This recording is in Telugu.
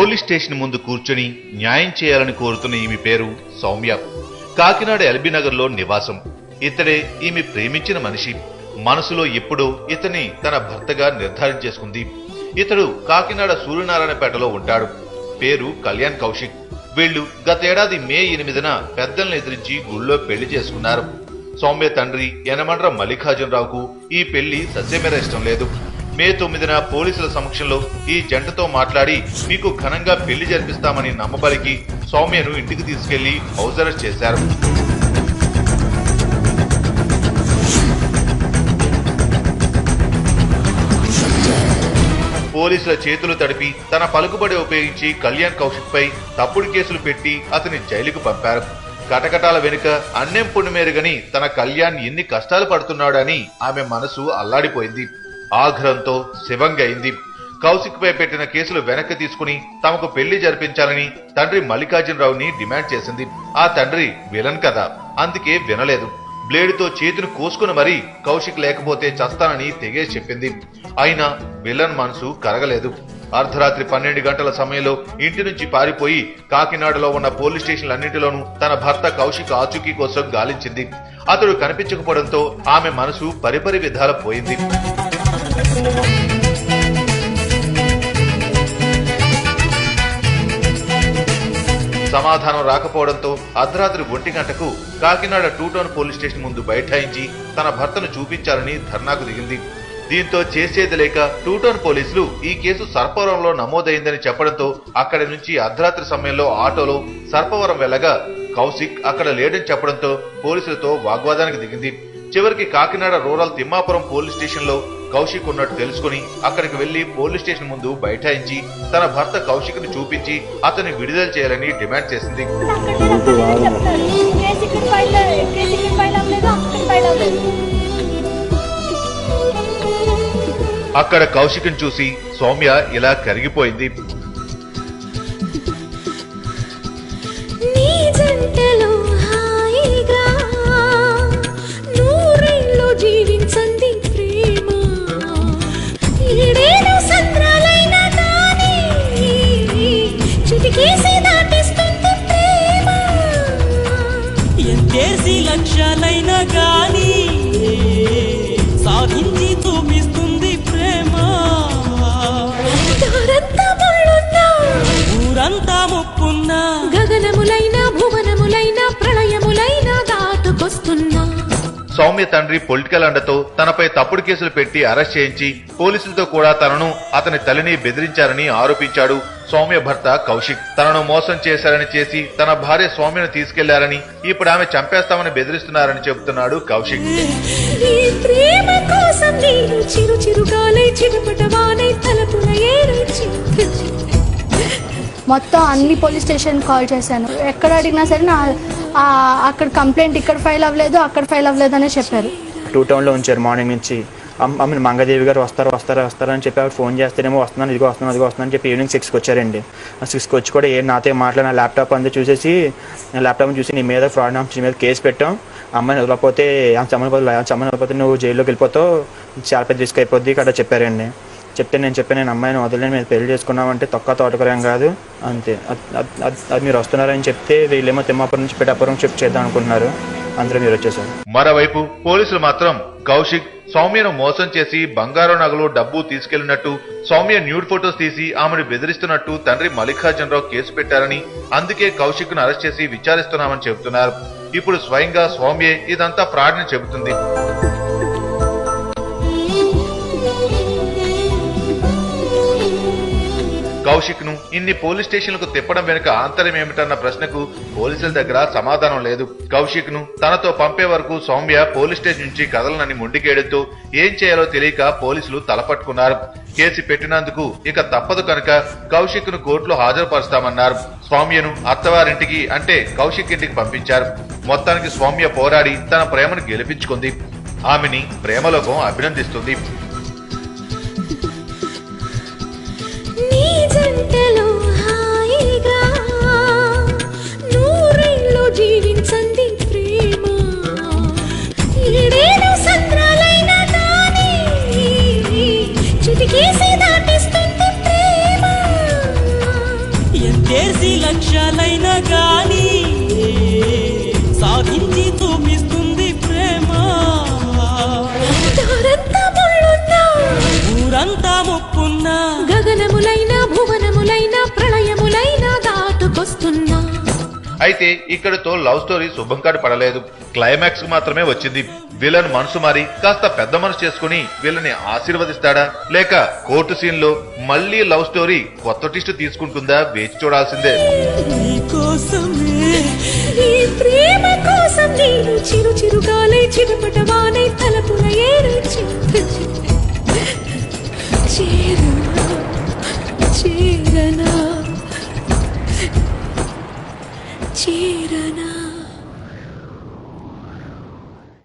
పోలీస్ స్టేషన్ ముందు కూర్చొని న్యాయం చేయాలని కోరుతున్న ఈమె పేరు సౌమ్య. కాకినాడ ఎల్బీ నగర్ లో నివాసం. ఇతడే ఈమె ప్రేమించిన మనిషి. మనసులో ఎప్పుడో ఇతని తన భర్తగా నిర్ధారించేసుకుంది. ఇతడు కాకినాడ సూర్యనారాయణపేటలో ఉంటాడు. పేరు కళ్యాణ్ కౌశిక్. వీళ్లు గతేడాది మే 8న పెద్దలను ఎదిరించి గుళ్ళో పెళ్లి చేసుకున్నారు. సౌమ్య తండ్రి యనమండ్ర మల్లికార్జునరావుకు ఈ పెళ్లి ససేమిరా ఇష్టం లేదు. మే 9న పోలీసుల సమక్షంలో ఈ జంటతో మాట్లాడి మీకు ఘనంగా పెళ్లి జరిపిస్తామని నమ్మబలికి సౌమ్యను ఇంటికి తీసుకెళ్లి హౌస్ అరెస్ట్ చేశారు. పోలీసుల చేతులు తడిపి తన పలుకుబడి ఉపయోగించి కళ్యాణ్ కౌశిక్ పై తప్పుడు కేసులు పెట్టి అతని జైలుకు పంపారు. కటకటాల వెనుక అన్నం పుణ్యమేరుగని తన కళ్యాణ్ ఎన్ని కష్టాలు పడుతున్నాడని ఆమె మనసు అల్లాడిపోయింది. ఆగ్రహంతో శివంగైంది. కౌశిక్ పై పెట్టిన కేసులు వెనక్కి తీసుకుని తమకు పెళ్లి జరిపించాలని తండ్రి మల్లికార్జునరావుని డిమాండ్ చేసింది. ఆ తండ్రి విలన్ కదా, అందుకే వినలేదు. బ్లేడుతో చేతిని కోసుకుని మరీ కౌశిక్ లేకపోతే చస్తానని తెగేసి చెప్పింది. అయినా విలన్ మనసు కరగలేదు. అర్ధరాత్రి 12 గంటల సమయంలో ఇంటి నుంచి పారిపోయి కాకినాడలో ఉన్న పోలీస్ స్టేషన్లన్నింటిలోనూ తన భర్త కౌశిక్ ఆచూకీ కోసం గాలించింది. అతడు కనిపించకపోవడంతో ఆమె మనసు పరిపరి విధాల పోయింది. సమాధానం రాకపోవడంతో అర్ధరాత్రి 1 గంటకు కాకినాడ 2 టౌన్ పోలీస్ స్టేషన్ ముందు బైఠాయించి తన భర్తను చూపించాలని ధర్నాకు దిగింది. దీంతో చేసేది లేక 2 టౌన్ పోలీసులు ఈ కేసు సర్పవరంలో నమోదైందని చెప్పడంతో అక్కడి నుంచి అర్ధరాత్రి సమయంలో ఆటోలో సర్పవరం వెళ్లగా కౌశిక్ అక్కడ లేడని చెప్పడంతో పోలీసులతో వాగ్వాదానికి దిగింది. చివరికి Kakinada rural Timmapuram police station లో కౌశిక్ ఉన్నట్టు తెలుసుకుని అక్కడికి వెళ్లి పోలీస్ స్టేషన్ ముందు బైఠాయించి తన భర్త కౌశిక్ ను చూపించి అతన్ని విడుదల చేయాలని డిమాండ్ చేసింది. అక్కడ కౌశిక్ ను చూసి సౌమ్య ఇలా కరిగిపోయింది. లక్ష్యాలైనా గాని సాధించి చూపిస్తుంది ప్రేమ. ఊరంతా ముప్పున్నా గగనములైనా భువనములైనా ప్రళయములైనా దాటుకొస్తున్నా. సౌమ్య తండ్రి పొలిటికల్ అండతో తనపై తప్పుడు కేసులు పెట్టి అరెస్ట్ చేయించి పోలీసులతో కూడా తనను అతని తల్లిని బెదిరించారని ఆరోపించాడు సౌమ్య భర్త కౌశిక్. తనను మోసం చేశారని చేసి తన భార్య సౌమ్యను తీసుకెళ్లారని, ఇప్పుడు ఆమె చంపేస్తామని బెదిరిస్తున్నారని చెబుతున్నాడు కౌశిక్. మొత్తం అన్ని పోలీస్ స్టేషన్ కాల్ చేశాను. ఎక్కడ అడిగినా సరే అక్కడ కంప్లైంట్ ఇక్కడ ఫైల్ అవ్వలేదు, అక్కడ ఫైల్ అవ్వలేదు అనే చెప్పారు. 2 టౌన్లో ఉంచారు మార్నింగ్ నుంచి. మంగదేవి గారు వస్తారని చెప్పి ఆవిడ ఫోన్ చేస్తేనేమో వస్తున్నాను అని చెప్పి ఈవినింగ్ 6కి వచ్చారండి. 6కి వచ్చి కూడా నాతో మాట్లాడిన ల్యాప్టాప్ అంతా చూసేసి ల్యాప్టాప్ చూసి నీ మీద ఫ్రాడ్ నీ మీద కేసు పెట్టాం, అమ్మాయిని వదలకపోతే చమ్మని నువ్వు జైల్లోకి వెళ్ళిపోతావు, చాలా పెద్ద రిస్క్ అయిపోద్ది కదా చెప్పారండి. నేను చెప్పాను అమ్మాయిని వదిలేని మీరు పెళ్లి చేసుకున్నామంటే తోటకూరేం కాదు అంతే. అది మీరు వస్తున్నారని చెప్తే వీళ్ళేమో తిమ్మాపురం నుంచి పెట్టాపురం షిఫ్ట్ చేద్దాం అనుకుంటున్నారు. అందరూ మీరు వచ్చేసారు. మరోవైపు పోలీసులు మాత్రం కౌశిక్ సౌమ్యను మోసం చేసి బంగారం నగలు డబ్బు తీసుకెళ్లినట్టు, సౌమ్య న్యూడ్ ఫొటోస్ తీసి ఆమెను బెదిరిస్తున్నట్టు తండ్రి మల్లికార్జునరావు కేసు పెట్టారని, అందుకే కౌశిక్ ను అరెస్ట్ చేసి విచారిస్తున్నామని చెబుతున్నారు. ఇప్పుడు స్వయంగా సౌమ్యే ఇదంతా ఫ్రాడ్ అని చెబుతుంది. కౌశిక్ ను ఇన్ని పోలీస్ స్టేషన్లకు తిప్పడం వెనుక ఆంతర్యం ఏమిటన్న ప్రశ్నకు పోలీసుల దగ్గర సమాధానం లేదు. కౌశిక్ ను తనతో పంపే వరకు సౌమ్య పోలీస్ స్టేషన్ నుంచి కదలనని మొండికేయడంతో ఏం చేయాలో తెలియక పోలీసులు తలపట్టుకున్నారు. కేసు పెట్టినందుకు ఇక తప్పదు కనుక కౌశిక్ ను కోర్టులో హాజరుపరుస్తామన్నారు. సౌమ్యను అత్తవారింటికి అంటే కౌశిక్ ఇంటికి పంపించారు. మొత్తానికి సౌమ్య పోరాడి తన ప్రేమను గెలిపించుకుంది. ఆమెని ప్రేమలోకం అభినందిస్తుంది. జీవించండి ప్రేమ. చిటికేసి దాటిస్తుంది ప్రేమ. అయితే ఇక్కడితో లవ్ స్టోరీ శుభం కాడు పడలేదు. క్లైమాక్స్ కు మాత్రమే వచ్చింది. విలన్ మనసు మారి కాస్త పెద్ద మనసు చేసుకుని వీళ్ళని ఆశీర్వదిస్తాడా, లేక కోర్టు సీన్ లో మళ్ళీ లవ్ స్టోరీ కొత్త ట్విస్ట్ తీసుకుంటుందా వేచి చూడాల్సిందే. నీకోసమే ఈ ప్రేమ కోసం నేను చిరు చిరుగాలై చిరుపటవానై తలపుల ఏరు చేరు